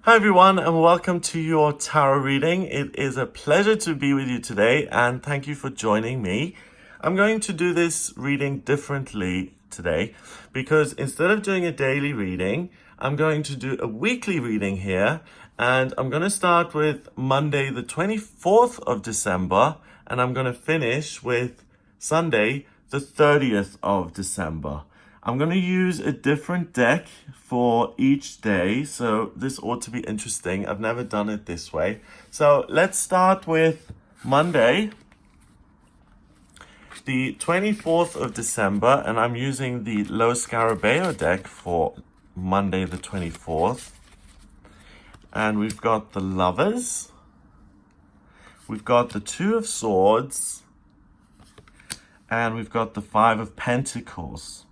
Hi everyone, and welcome to your tarot reading. It is a pleasure to be with you today, and thank you for joining me. I'm going to do this reading differently today because instead of doing a daily reading, I'm going to do a weekly reading here, and I'm going to start with Monday the 24th of December, and I'm going to finish with Sunday the 30th of December. I'm going to use a different deck for each day, so this ought to be interesting. I've never done it this way. So let's start with Monday, the 24th of December, and I'm using the Lo Scarabeo deck for Monday the 24th. And we've got the Lovers, we've got the Two of Swords, and we've got the Five of Pentacles.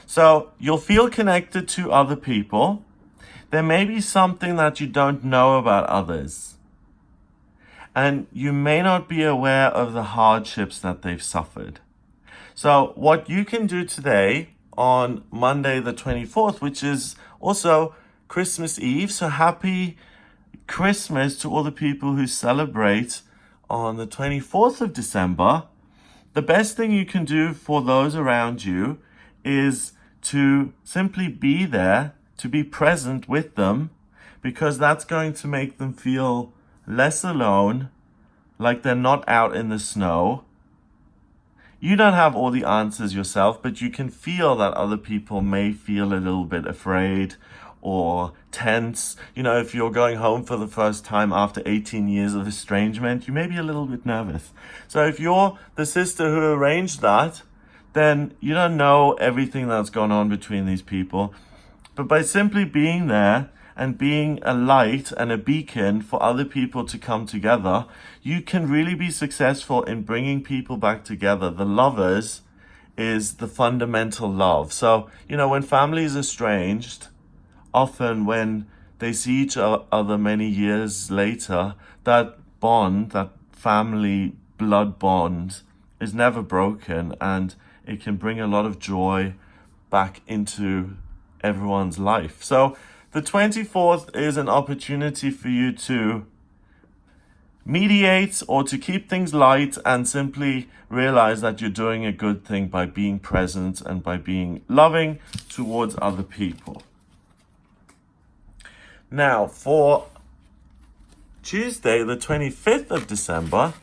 So you'll feel connected to other people. There may be something that you don't know about others. And you may not be aware of the hardships that they've suffered. So what you can do today on Monday the 24th, which is also Christmas Eve, so happy Christmas to all the people who celebrate on the 24th of December. The best thing you can do for those around you is to simply be there, to be present with them, because that's going to make them feel less alone, like they're not out in the snow. You don't have all the answers yourself, but you can feel that other people may feel a little bit afraid or tense. You know, if you're going home for the first time after 18 years of estrangement, you may be a little bit nervous. So if you're the sister who arranged that, then you don't know everything that's gone on between these people. But by simply being there and being a light and a beacon for other people to come together, you can really be successful in bringing people back together. The Lovers is the fundamental love. So, you know, when families are estranged, often when they see each other many years later, that bond, that family blood bond is never broken, and it can bring a lot of joy back into everyone's life. So the 24th is an opportunity for you to mediate or to keep things light and simply realize that you're doing a good thing by being present and by being loving towards other people. Now, for Tuesday, the 25th of December,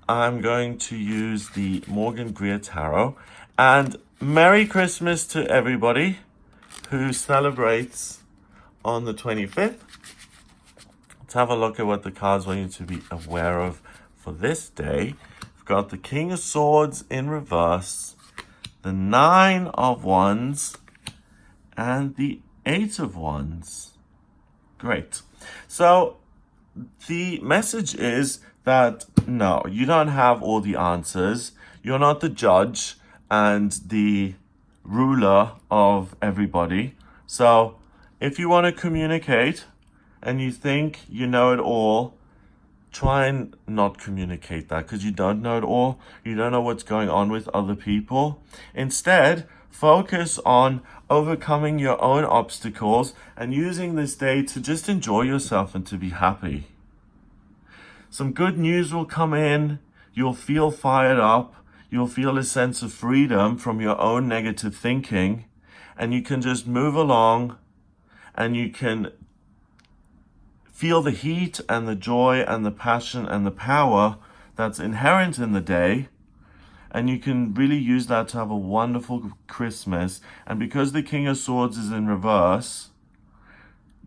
I'm going to use the Morgan Greer Tarot. And Merry Christmas to everybody who celebrates on the 25th. Let's have a look at what the cards want you to be aware of for this day. We've got the King of Swords in reverse, the Nine of Wands, and the Eight of Wands. Great. So the message is that no, you don't have all the answers. You're not the judge and the ruler of everybody. So if you want to communicate and you think you know it all, try and not communicate that, because you don't know it all. You don't know what's going on with other people. Instead, focus on overcoming your own obstacles and using this day to just enjoy yourself and to be happy. Some good news will come in. You'll feel fired up. You'll feel a sense of freedom from your own negative thinking. And you can just move along and you can feel the heat and the joy and the passion and the power that's inherent in the day. And you can really use that to have a wonderful Christmas. And because the King of Swords is in reverse,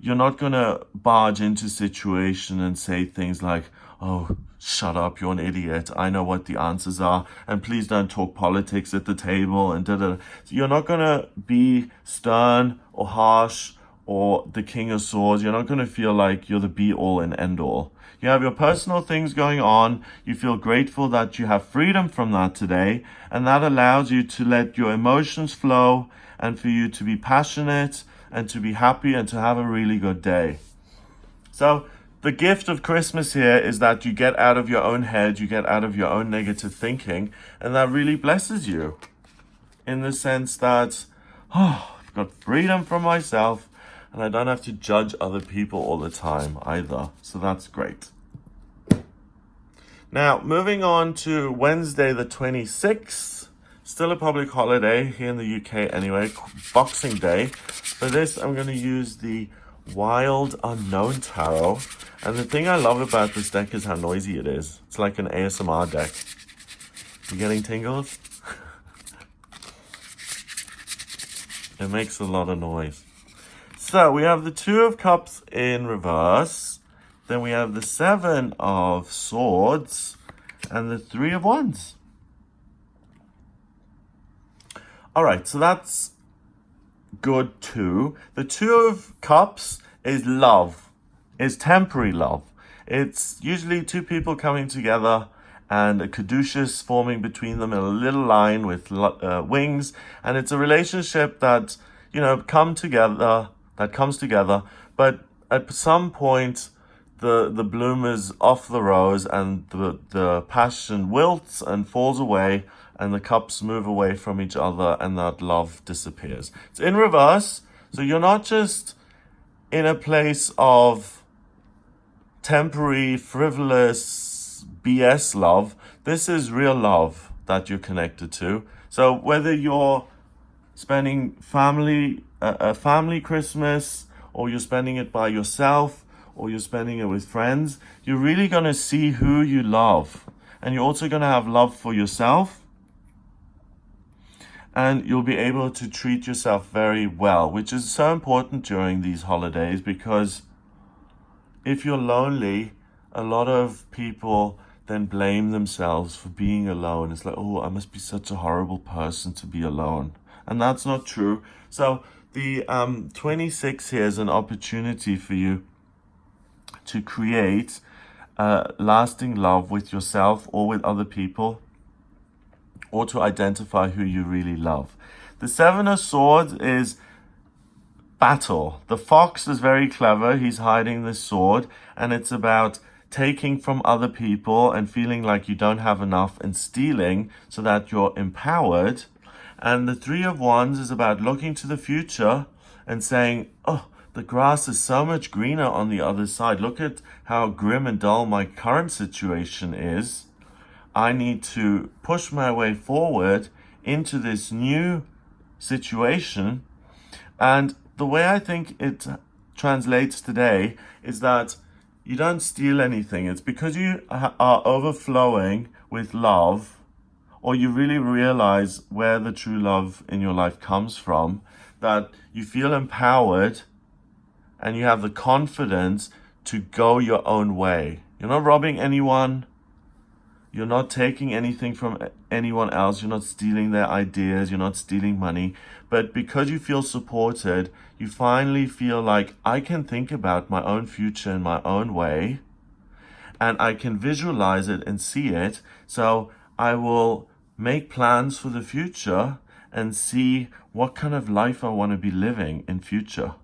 you're not going to barge into a situation and say things like, oh, shut up, you're an idiot. I know what the answers are. And please don't talk politics at the table. And da-da. So you're not going to be stern or harsh or the King of Swords. You're not going to feel like you're the be-all and end-all. You have your personal things going on. You feel grateful that you have freedom from that today. And that allows you to let your emotions flow and for you to be passionate and to be happy and to have a really good day. So the gift of Christmas here is that you get out of your own head, you get out of your own negative thinking, and that really blesses you in the sense that, oh, I've got freedom from myself, and I don't have to judge other people all the time either. So that's great. Now, moving on to Wednesday the 26th, still a public holiday here in the UK anyway, Boxing Day. For this, I'm going to use the Wild Unknown Tarot. And the thing I love about this deck is how noisy it is. It's like an ASMR deck. You getting tingles? It makes a lot of noise. So we have the Two of Cups in reverse. Then we have the Seven of Swords and the Three of Wands. All right, so that's good too. The Two of Cups is love, is temporary love. It's usually two people coming together and a caduceus forming between them in a little line with wings. And it's a relationship that, comes together, but at some point, the bloom is off the rose and the passion wilts and falls away and the cups move away from each other and that love disappears. It's in reverse, so you're not just in a place of temporary, frivolous BS love. This is real love that you're connected to. So whether you're spending a family Christmas, or you're spending it by yourself, or you're spending it with friends, you're really going to see who you love. And you're also going to have love for yourself. And you'll be able to treat yourself very well, which is so important during these holidays, because if you're lonely, a lot of people then blame themselves for being alone. It's like, oh, I must be such a horrible person to be alone. And that's not true. So the 26 here is an opportunity for you to create lasting love with yourself or with other people, or to identify who you really love. The Seven of Swords is battle. The fox is very clever. He's hiding the sword, and it's about taking from other people and feeling like you don't have enough and stealing so that you're empowered. And the Three of Wands is about looking to the future and saying, oh, the grass is so much greener on the other side. Look at how grim and dull my current situation is. I need to push my way forward into this new situation. And the way I think it translates today is that you don't steal anything. It's because you are overflowing with love, or you really realize where the true love in your life comes from, that you feel empowered and you have the confidence to go your own way. You're not robbing anyone. You're not taking anything from anyone else. You're not stealing their ideas. You're not stealing money. But because you feel supported, you finally feel like, I can think about my own future in my own way, and I can visualize it and see it. So I will make plans for the future and see what kind of life I want to be living in future.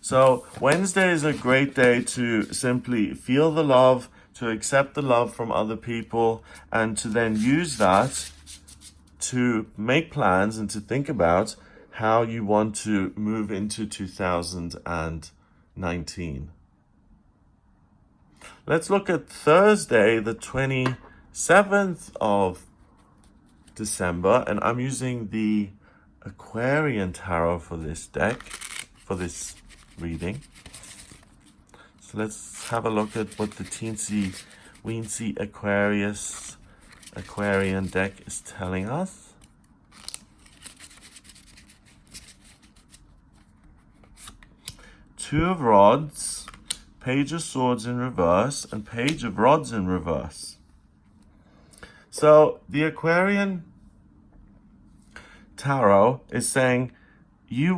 So Wednesday is a great day to simply feel the love, to accept the love from other people, and to then use that to make plans and to think about how you want to move into 2019. Let's look at Thursday, the 27th of December, and I'm using the Aquarian Tarot for this deck, for this reading. So let's have a look at what the teensy weensy Aquarian deck is telling us. Two of Rods, Page of Swords in reverse, and Page of Rods in reverse. So the Aquarian Tarot is saying you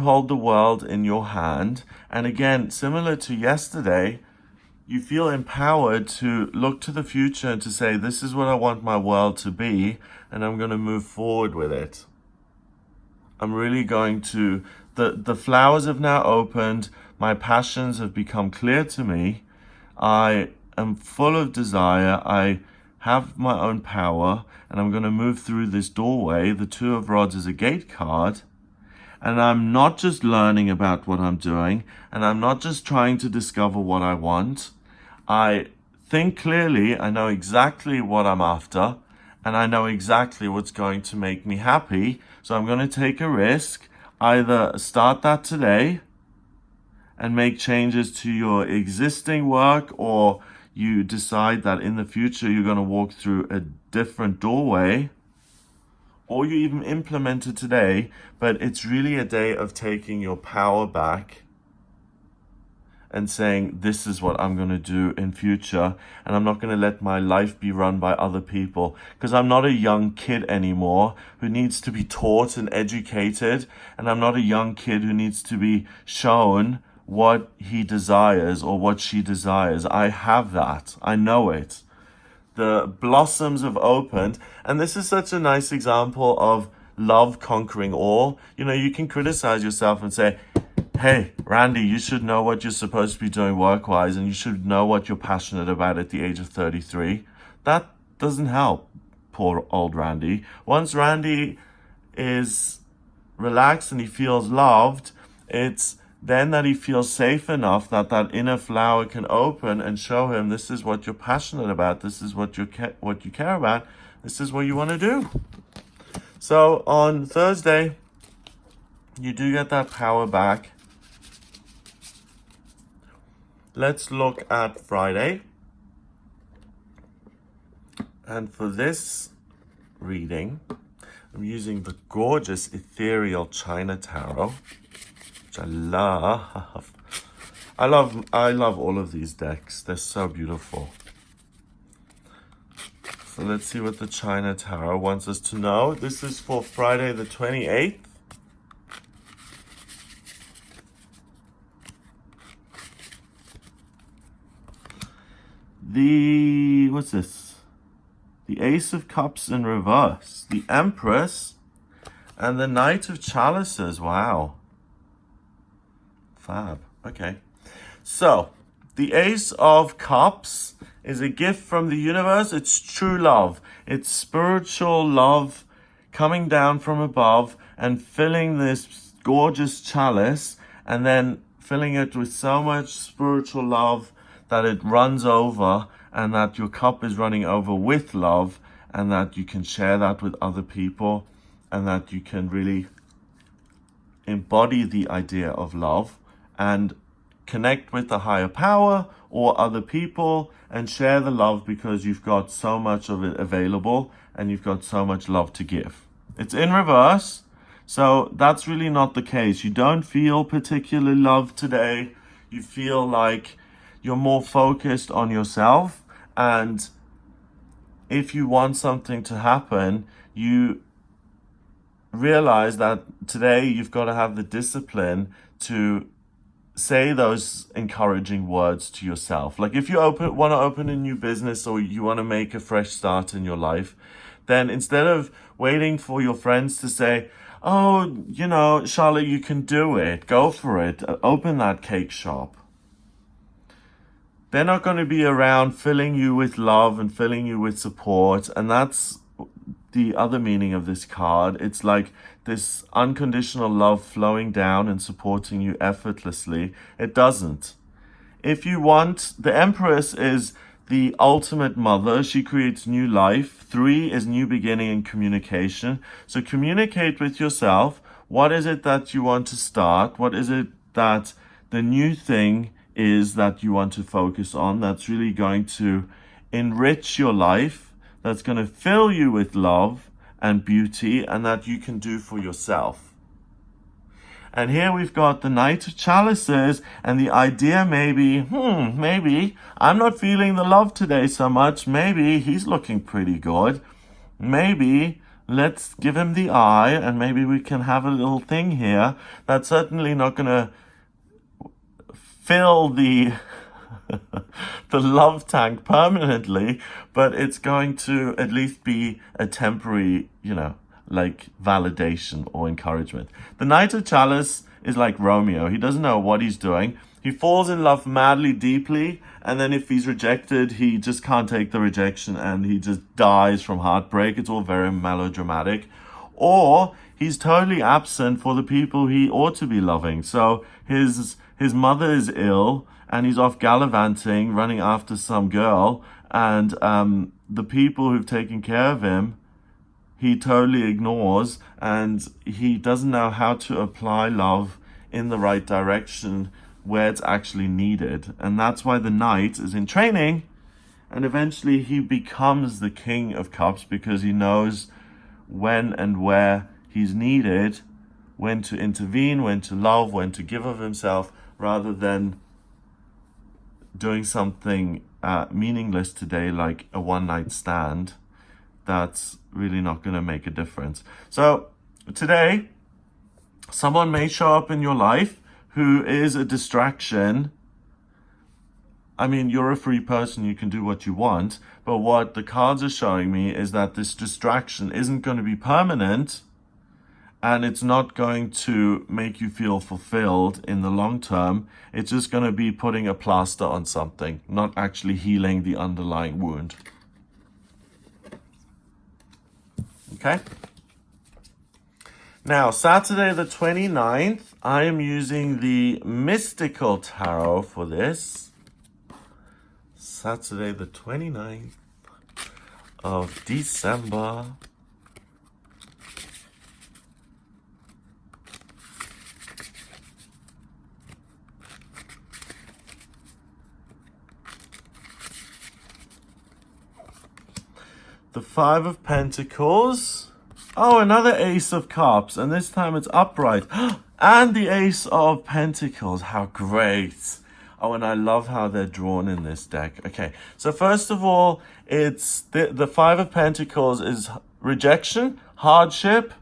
hold the world in your hand. And again, similar to yesterday, you feel empowered to look to the future and to say, this is what I want my world to be, and I'm going to move forward with it. I'm really going to, the flowers have now opened, my passions have become clear to me, I am full of desire, I have my own power, and I'm going to move through this doorway. The Two of Rods is a gate card, and I'm not just learning about what I'm doing, and I'm not just trying to discover what I want. I think clearly, I know exactly what I'm after, and I know exactly what's going to make me happy. So I'm going to take a risk, either start that today and make changes to your existing work, or you decide that in the future you're going to walk through a different doorway, or you even implement it today. But it's really a day of taking your power back and saying, this is what I'm going to do in future, and I'm not going to let my life be run by other people, because I'm not a young kid anymore who needs to be taught and educated, and I'm not a young kid who needs to be shown what he desires or what she desires. I have that. I know it. The blossoms have opened, and this is such a nice example of love conquering all. You know, you can criticize yourself and say, hey, Randy, you should know what you're supposed to be doing work-wise, and you should know what you're passionate about at the age of 33. That doesn't help poor old Randy. Once Randy is relaxed and he feels loved, it's then that he feels safe enough that that inner flower can open and show him, this is what you're passionate about, this is what you care about, this is what you want to do. So on Thursday, you do get that power back. Let's look at Friday. And for this reading, I'm using the gorgeous ethereal China Tarot, which I love. I love all of these decks. They're so beautiful. So let's see what the China Tarot wants us to know. This is for Friday the 28th. What's this? The Ace of Cups in reverse, the Empress, and the Knight of Chalices. Wow. Fab. Okay. So, the Ace of Cups is a gift from the universe. It's true love. It's spiritual love coming down from above and filling this gorgeous chalice, and then filling it with so much spiritual love that it runs over, and that your cup is running over with love, and that you can share that with other people, and that you can really embody the idea of love and connect with the higher power or other people and share the love, because you've got so much of it available and you've got so much love to give. It's in reverse, so that's really not the case. You don't feel particularly loved today. You feel like you're more focused on yourself, and if you want something to happen, you realize that today you've got to have the discipline to say those encouraging words to yourself. Like if you want to open a new business, or you want to make a fresh start in your life, then instead of waiting for your friends to say, oh, you know, Charlotte, you can do it, go for it, open that cake shop. They're not going to be around filling you with love and filling you with support. And that's the other meaning of this card. It's like this unconditional love flowing down and supporting you effortlessly. It doesn't. If you want, the Empress is the ultimate mother. She creates new life. 3 is new beginning and communication. So communicate with yourself. What is it that you want to start? What is it that the new thing is that you want to focus on, that's really going to enrich your life, that's going to fill you with love and beauty, and that you can do for yourself? And here we've got the Knight of Chalices, and the idea maybe I'm not feeling the love today so much. Maybe he's looking pretty good. Maybe let's give him the eye, and maybe we can have a little thing here that's certainly not going to fill the the love tank permanently, but it's going to at least be a temporary, like validation or encouragement. The Knight of Chalice is like Romeo. He doesn't know what he's doing. He falls in love madly, deeply, and then if he's rejected, he just can't take the rejection and he just dies from heartbreak. It's all very melodramatic. Or he's totally absent for the people he ought to be loving. So his mother is ill, and he's off gallivanting, running after some girl, and the people who've taken care of him, he totally ignores, and he doesn't know how to apply love in the right direction where it's actually needed. And that's why the knight is in training, and eventually he becomes the King of Cups, because he knows when and where he's needed, when to intervene, when to love, when to give of himself, rather than doing something meaningless today, like a one-night stand, that's really not going to make a difference. So today, someone may show up in your life who is a distraction. I mean, you're a free person, you can do what you want, but what the cards are showing me is that this distraction isn't going to be permanent, and it's not going to make you feel fulfilled in the long term. It's just going to be putting a plaster on something, not actually healing the underlying wound. Okay? Now, Saturday the 29th, I am using the Mystical Tarot for this. Saturday the 29th of December. The Five of Pentacles. Oh, another Ace of Cups, and this time it's upright. And the Ace of Pentacles. How great. Oh, and I love how they're drawn in this deck. Okay, so first of all, it's the Five of Pentacles is rejection, hardship,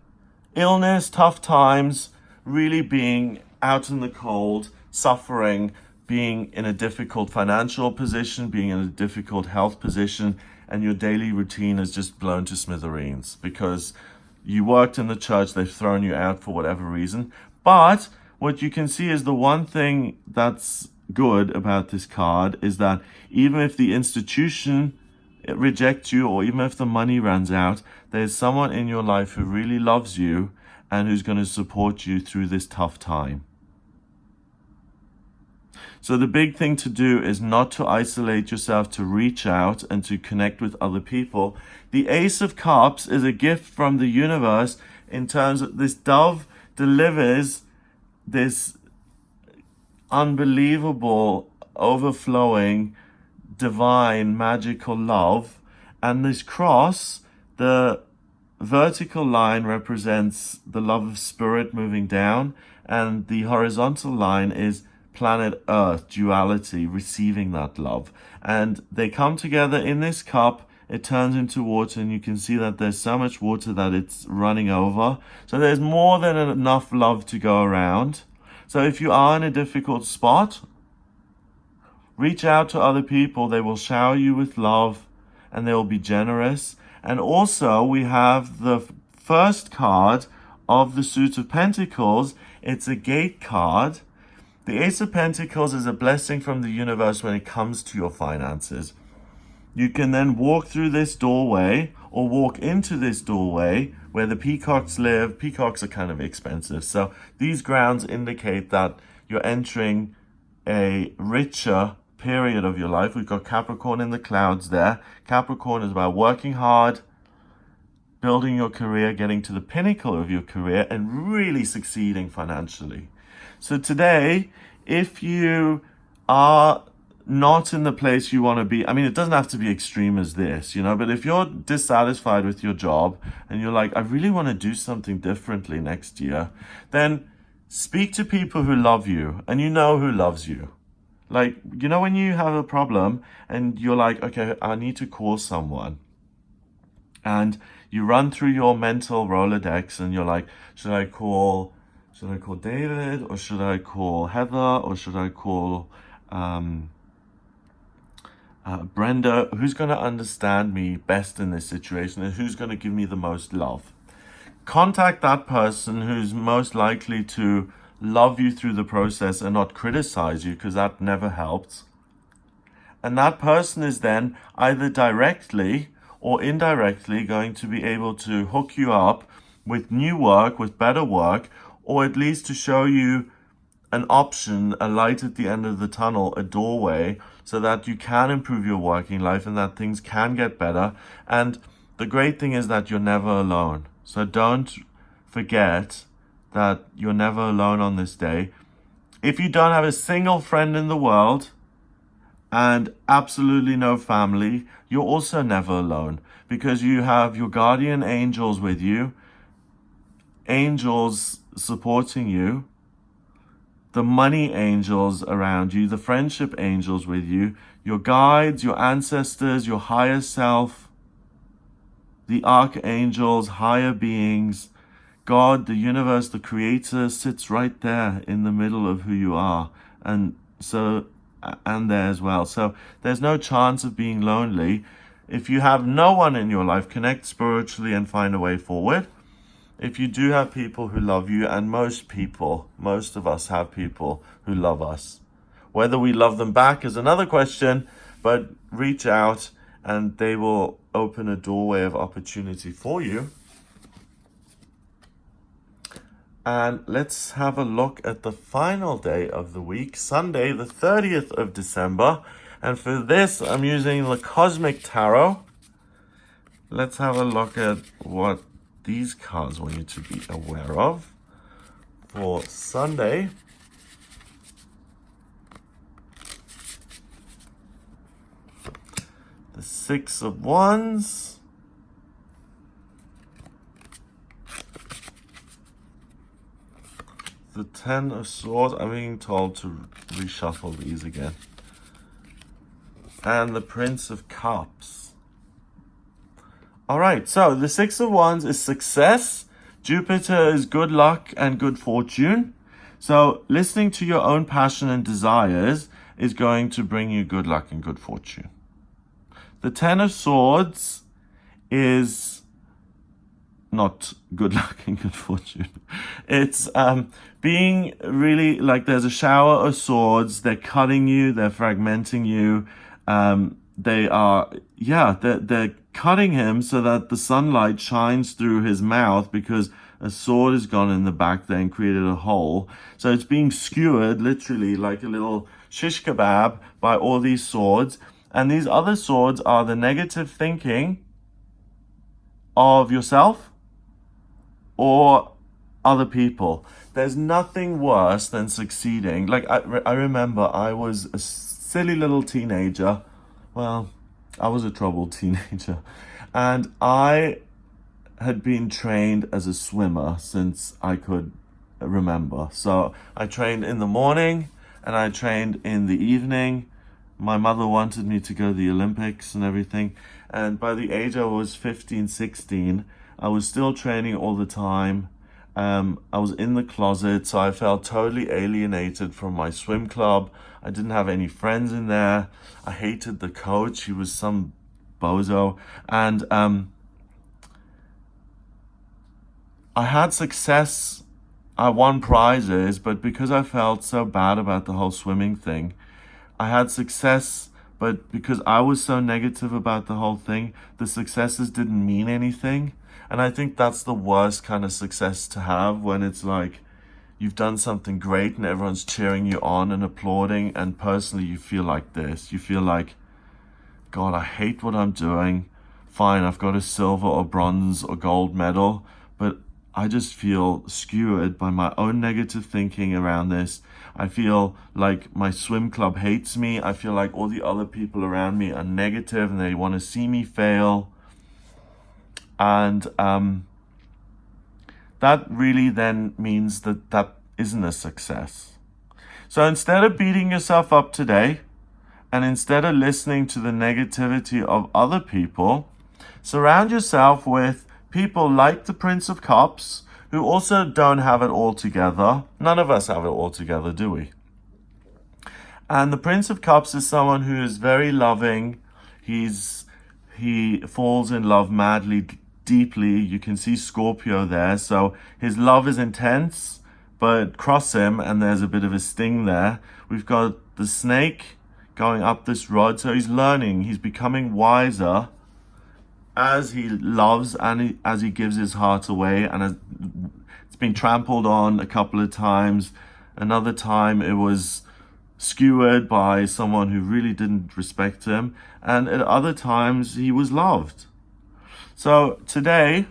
illness, tough times, really being out in the cold, suffering, being in a difficult financial position, being in a difficult health position, and your daily routine is just blown to smithereens because you worked in the church, they've thrown you out for whatever reason. But what you can see is the one thing that's good about this card is that even if the institution rejects you, or even if the money runs out, there's someone in your life who really loves you and who's going to support you through this tough time. So the big thing to do is not to isolate yourself, to reach out and to connect with other people. The Ace of Cups is a gift from the universe in terms of this dove delivers this unbelievable, overflowing, divine, magical love. And this cross, the vertical line represents the love of spirit moving down, and the horizontal line is planet Earth, duality, receiving that love. And they come together in this cup, it turns into water, and you can see that there's so much water that it's running over. So there's more than enough love to go around. So if you are in a difficult spot, reach out to other people. They will shower you with love and they will be generous. And also we have the first card of the Suit of Pentacles. It's a gate card. The Ace of Pentacles is a blessing from the universe when it comes to your finances. You can then walk through this doorway or walk into this doorway where the peacocks live. Peacocks are kind of expensive. So these grounds indicate that you're entering a richer period of your life. We've got Capricorn in the clouds there. Capricorn is about working hard, building your career, getting to the pinnacle of your career, and really succeeding financially. So today, if you are not in the place you want to be, I mean, it doesn't have to be extreme as this, you know, but if you're dissatisfied with your job and you're like, I really want to do something differently next year, then speak to people who love you and you know who loves you. Like, you know, when you have a problem and you're like, okay, I need to call someone, and you run through your mental Rolodex and you're like, should I call David, or should I call Heather, or should I call Brenda? Who's going to understand me best in this situation, and who's going to give me the most love? Contact that person who's most likely to love you through the process and not criticize you, because that never helps. And that person is then either directly or indirectly going to be able to hook you up with new work, with better work, or at least to show you an option, a light at the end of the tunnel, a doorway, so that you can improve your working life and that things can get better. And the great thing is that you're never alone. So don't forget that you're never alone on this day. If you don't have a single friend in the world and absolutely no family, you're also never alone, because you have your guardian angels with you, angels supporting you, the money angels around you, the friendship angels with you, your guides, your ancestors, your higher self, the archangels, higher beings, God, the universe, the creator sits right there in the middle of who you are. And there as well. So there's no chance of being lonely. If you have no one in your life, connect spiritually and find a way forward. If you do have people who love you, and most of us have people who love us. Whether we love them back is another question, but reach out and they will open a doorway of opportunity for you. And let's have a look at the final day of the week, Sunday, the 30th of December. And for this, I'm using the Cosmic Tarot. Let's have a look at what these cards want you to be aware of for Sunday. The Six of Wands. The Ten of Swords. I'm being told to reshuffle these again. And the Prince of Cups. All right, so the Six of Wands is success. Jupiter is good luck and good fortune. So listening to your own passion and desires is going to bring you good luck and good fortune. The Ten of Swords is not good luck and good fortune. It's being really like there's a shower of swords. They're cutting you. They're fragmenting you. They're cutting him so that the sunlight shines through his mouth, because a sword has gone in the back there and created a hole. So it's being skewered literally like a little shish kebab by all these swords. And these other swords are the negative thinking of yourself or other people. There's nothing worse than succeeding. Like I remember I was a silly little teenager. Well, I was a troubled teenager, and I had been trained as a swimmer since I could remember. So I trained in the morning and I trained in the evening. My mother wanted me to go to the Olympics and everything. And by the age I was 15, 16, I was still training all the time. I was in the closet, so I felt totally alienated from my swim club. I didn't have any friends in there. I hated the coach. He was some bozo. And I had success. I won prizes, but because I felt so bad about the whole swimming thing, I had success, but because I was so negative about the whole thing, the successes didn't mean anything. And I think that's the worst kind of success to have, when it's like you've done something great and everyone's cheering you on and applauding, and personally you feel like this. You feel like, God, I hate what I'm doing. Fine, I've got a silver or bronze or gold medal, but I just feel skewered by my own negative thinking around this. I feel like my swim club hates me. I feel like all the other people around me are negative and they want to see me fail. And that really then means that that isn't a success. So instead of beating yourself up today, and instead of listening to the negativity of other people, surround yourself with people like the Prince of Cups, who also don't have it all together. None of us have it all together, do we? And the Prince of Cups is someone who is very loving. He falls in love madly, deeply. You can see Scorpio there. So his love is intense, but cross him and there's a bit of a sting there. We've got the snake going up this rod. So he's learning. He's becoming wiser. as he loves and as he gives his heart away, and it's been trampled on a couple of times. Another time it was skewered by someone who really didn't respect him, and at other times he was loved. So today,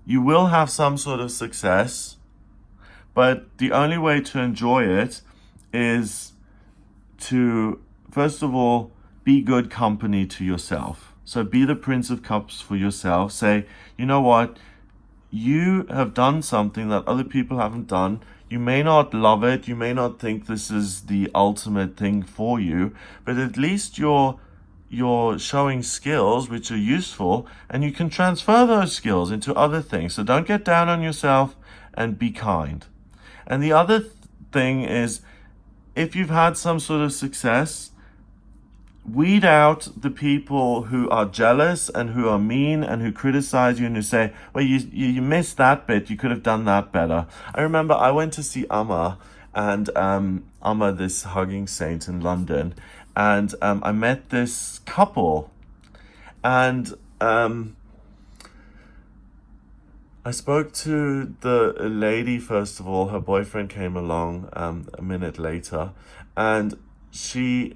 you will have some sort of success, but the only way to enjoy it is to, first of all, be good company to yourself. So be the Prince of Cups for yourself. Say, you know what? You have done something that other people haven't done. You may not love it. You may not think this is the ultimate thing for you, but at least you're showing skills which are useful, and you can transfer those skills into other things. So don't get down on yourself and be kind. And the other thing is, if you've had some sort of success, weed out the people who are jealous and who are mean and who criticize you and who say, well, you missed that bit, you could have done that better. I remember I went to see Amma, and Amma, this hugging saint in London, and I met this couple, and I spoke to the lady first of all. Her boyfriend came along a minute later, and she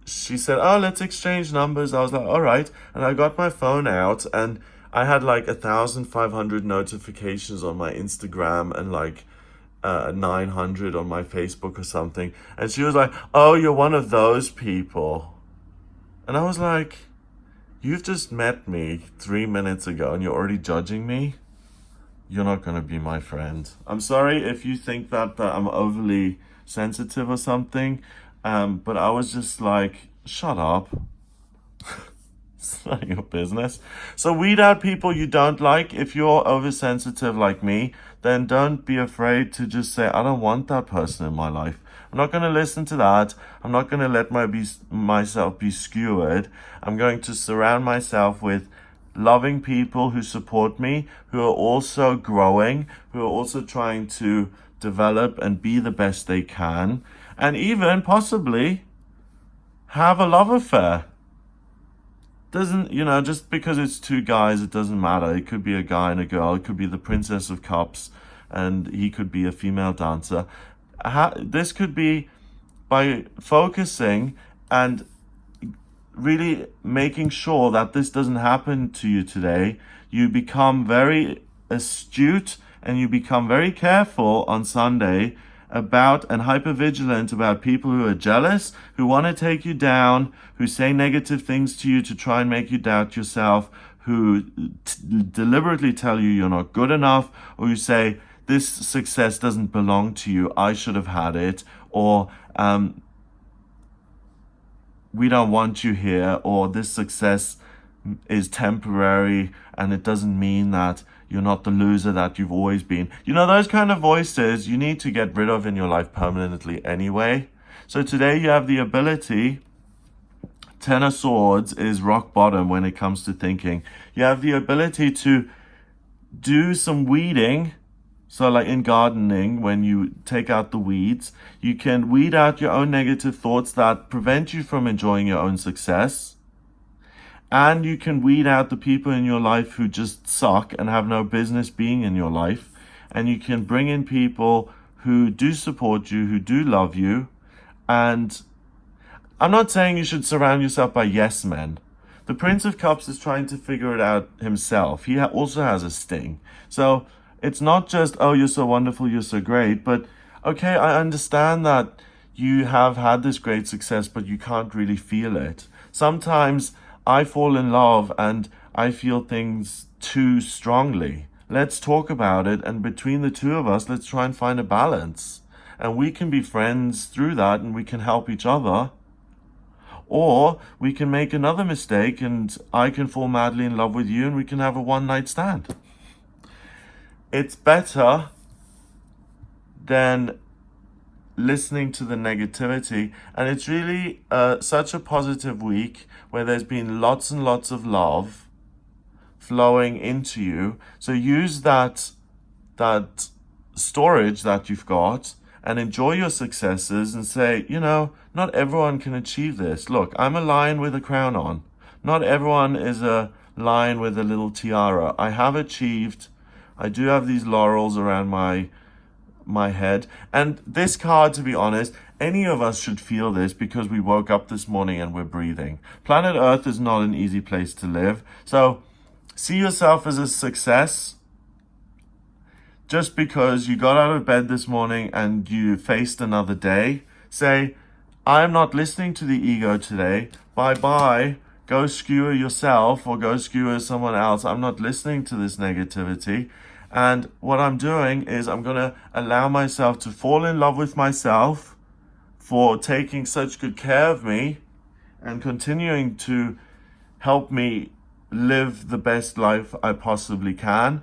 said, oh, let's exchange numbers. I was like, all right. And I got my phone out, and I had like 1,500 notifications on my Instagram and like 900 on my Facebook or something. And she was like, oh, you're one of those people. And I was like, you've just met me 3 minutes ago and you're already judging me? You're not going to be my friend. I'm sorry if you think that I'm overly sensitive or something, but I was just like, shut up. It's none of your business. So weed out people you don't like. If you're oversensitive like me, then don't be afraid to just say, I don't want that person in my life. I'm not going to listen to that. I'm not going to let myself be skewered. I'm going to surround myself with loving people who support me, who are also growing, who are also trying to develop and be the best they can, and even possibly have a love affair. Doesn't, just because it's two guys, it doesn't matter. It could be a guy and a girl. It could be the Princess of Cups and he could be a female dancer. This could be by focusing and really making sure that this doesn't happen to you today. You become very astute and you become very careful on Sunday about and hypervigilant about people who are jealous, who want to take you down, who say negative things to you to try and make you doubt yourself, who deliberately tell you you're not good enough, or who say this success doesn't belong to you, I should have had it, or we don't want you here, or this success is temporary and it doesn't mean that you're not the loser that you've always been. Those kind of voices you need to get rid of in your life permanently anyway. So today you have the ability, Ten of Swords is rock bottom when it comes to thinking. You have the ability to do some weeding. So like in gardening, when you take out the weeds, you can weed out your own negative thoughts that prevent you from enjoying your own success. And you can weed out the people in your life who just suck and have no business being in your life. And you can bring in people who do support you, who do love you. And I'm not saying you should surround yourself by yes men. The Prince of Cups is trying to figure it out himself. He also has a sting. So it's not just, oh, you're so wonderful, you're so great. But, okay, I understand that you have had this great success, but you can't really feel it. Sometimes I fall in love and I feel things too strongly. Let's talk about it, and between the two of us, let's try and find a balance. And we can be friends through that, and we can help each other. Or we can make another mistake and I can fall madly in love with you and we can have a one-night stand. It's better than listening to the negativity. And it's really such a positive week where there's been lots and lots of love flowing into you. So use that storage that you've got and enjoy your successes and say, not everyone can achieve this. Look, I'm a lion with a crown on. Not everyone is a lion with a little tiara. I do have these laurels around my head. And this card, to be honest, any of us should feel this because we woke up this morning and we're breathing. Planet Earth is not an easy place to live. So see yourself as a success. Just because you got out of bed this morning and you faced another day, say, I'm not listening to the ego today. Bye-bye. Go skewer yourself or go skewer someone else. I'm not listening to this negativity. And what I'm doing is I'm going to allow myself to fall in love with myself for taking such good care of me and continuing to help me live the best life I possibly can.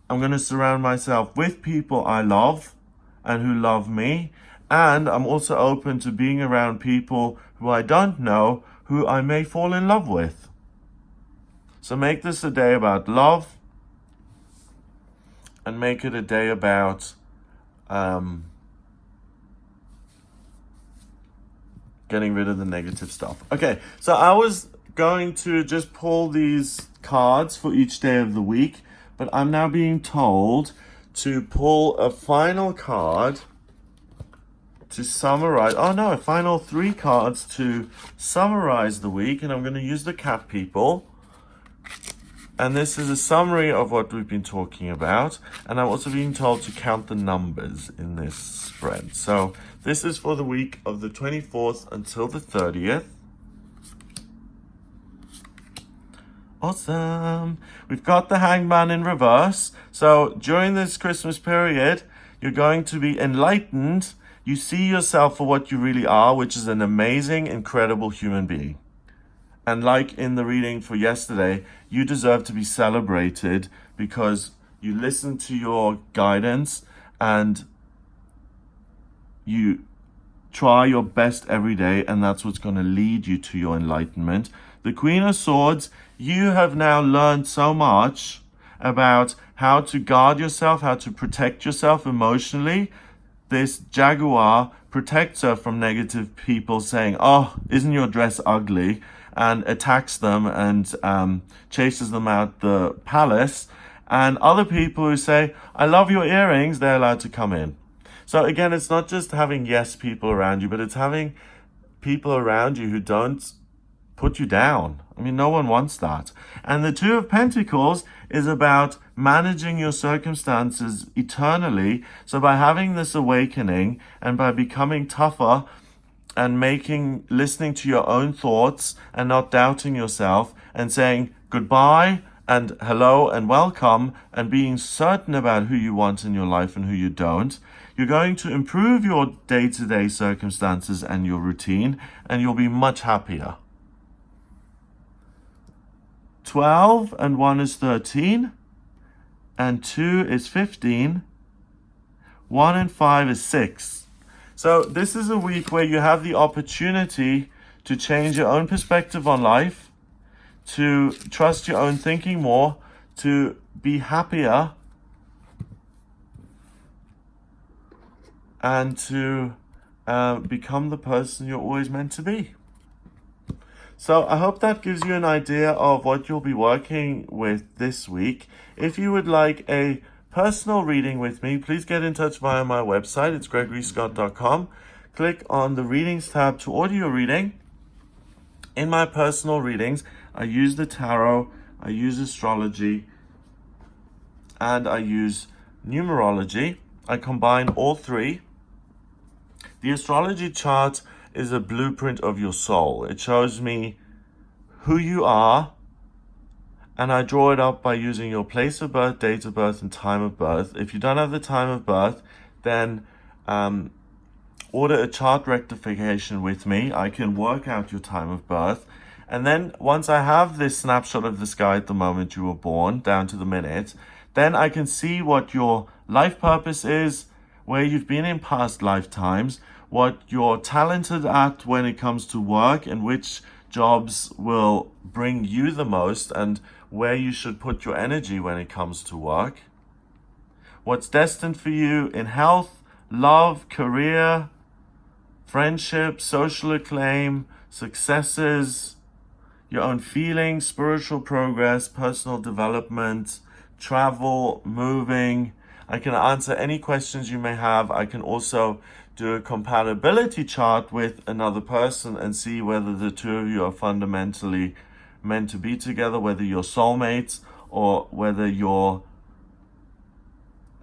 I'm going to surround myself with people I love and who love me. And I'm also open to being around people who I don't know, who I may fall in love with. So make this a day about love and make it a day about getting rid of the negative stuff. Okay, so I was going to just pull these cards for each day of the week, but I'm now being told to pull a final card to summarize. Oh no, a final 3 cards to summarize the week, and I'm going to use the cat people. And this is a summary of what we've been talking about. And I'm also being told to count the numbers in this spread. So this is for the week of the 24th until the 30th. Awesome. We've got the Hangman in reverse. So during this Christmas period, you're going to be enlightened. You see yourself for what you really are, which is an amazing, incredible human being. And like in the reading for yesterday, you deserve to be celebrated because you listen to your guidance and you try your best every day, and that's what's going to lead you to your enlightenment. The Queen of Swords, you have now learned so much about how to guard yourself, how to protect yourself emotionally. This jaguar protects her from negative people saying, oh, isn't your dress ugly? And attacks them and chases them out the palace. And other people who say, I love your earrings, they're allowed to come in. So again, it's not just having yes people around you, but it's having people around you who don't put you down. I mean, no one wants that. And the Two of Pentacles is about managing your circumstances eternally. So by having this awakening and by becoming tougher and listening to your own thoughts and not doubting yourself and saying goodbye and hello and welcome and being certain about who you want in your life and who you don't, you're going to improve your day-to-day circumstances and your routine, and you'll be much happier. 12 and 1 is 13, and 2 is 15, 1 and 5 is 6. So this is a week where you have the opportunity to change your own perspective on life, to trust your own thinking more, to be happier, and to become the person you're always meant to be. So I hope that gives you an idea of what you'll be working with this week. If you would like a personal reading with me, please get in touch via my website. It's gregoryscott.com. Click on the readings tab to order your reading. In my personal readings, I use the tarot, I use astrology, and I use numerology. I combine all three. The astrology chart is a blueprint of your soul. It shows me who you are, and I draw it up by using your place of birth, date of birth, and time of birth. If you don't have the time of birth, then order a chart rectification with me. I can work out your time of birth. And then once I have this snapshot of the sky at the moment you were born, down to the minute, then I can see what your life purpose is, where you've been in past lifetimes, what you're talented at when it comes to work, and which jobs will bring you the most, and where you should put your energy when it comes to work. What's destined for you in health, love, career, friendship, social acclaim, successes, your own feelings, spiritual progress, personal development, travel, moving. I can answer any questions you may have. I can also do a compatibility chart with another person and see whether the two of you are fundamentally meant to be together, whether you're soulmates or whether you're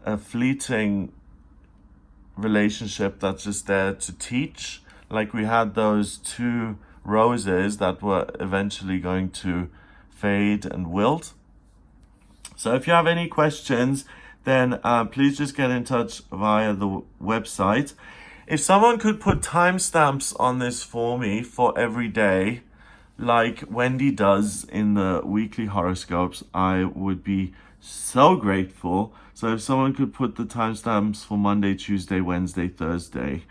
a fleeting relationship that's just there to teach. Like we had those two roses that were eventually going to fade and wilt. So if you have any questions, then please just get in touch via the website. If someone could put timestamps on this for me for every day, like Wendy does in the weekly horoscopes, I would be so grateful. So if someone could put the timestamps for Monday, Tuesday, Wednesday, Thursday,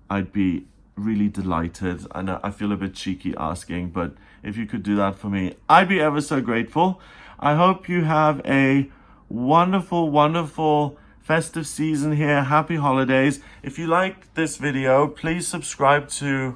I'd be really delighted. I know I feel a bit cheeky asking, but if you could do that for me, I'd be ever so grateful. I hope you have a wonderful, wonderful festive season here. Happy holidays. If you like this video, please subscribe to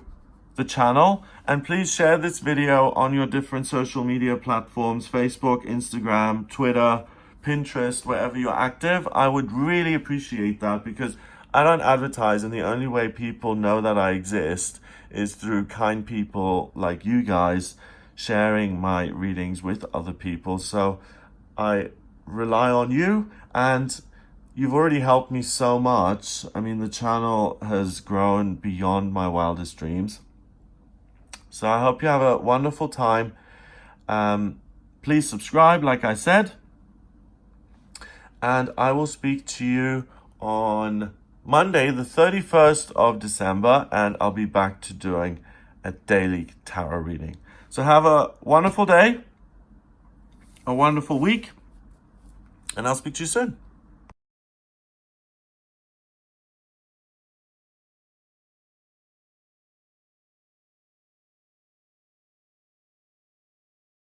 the channel and please share this video on your different social media platforms, Facebook, Instagram, Twitter, Pinterest, wherever you're active. I would really appreciate that because I don't advertise, and the only way people know that I exist is through kind people like you guys sharing my readings with other people. So I rely on you, and you've already helped me so much. I mean, the channel has grown beyond my wildest dreams. So I hope you have a wonderful time. Please subscribe, like I said. And I will speak to you on Monday, the 31st of December, and I'll be back to doing a daily tarot reading. So have a wonderful day, a wonderful week, and I'll speak to you soon.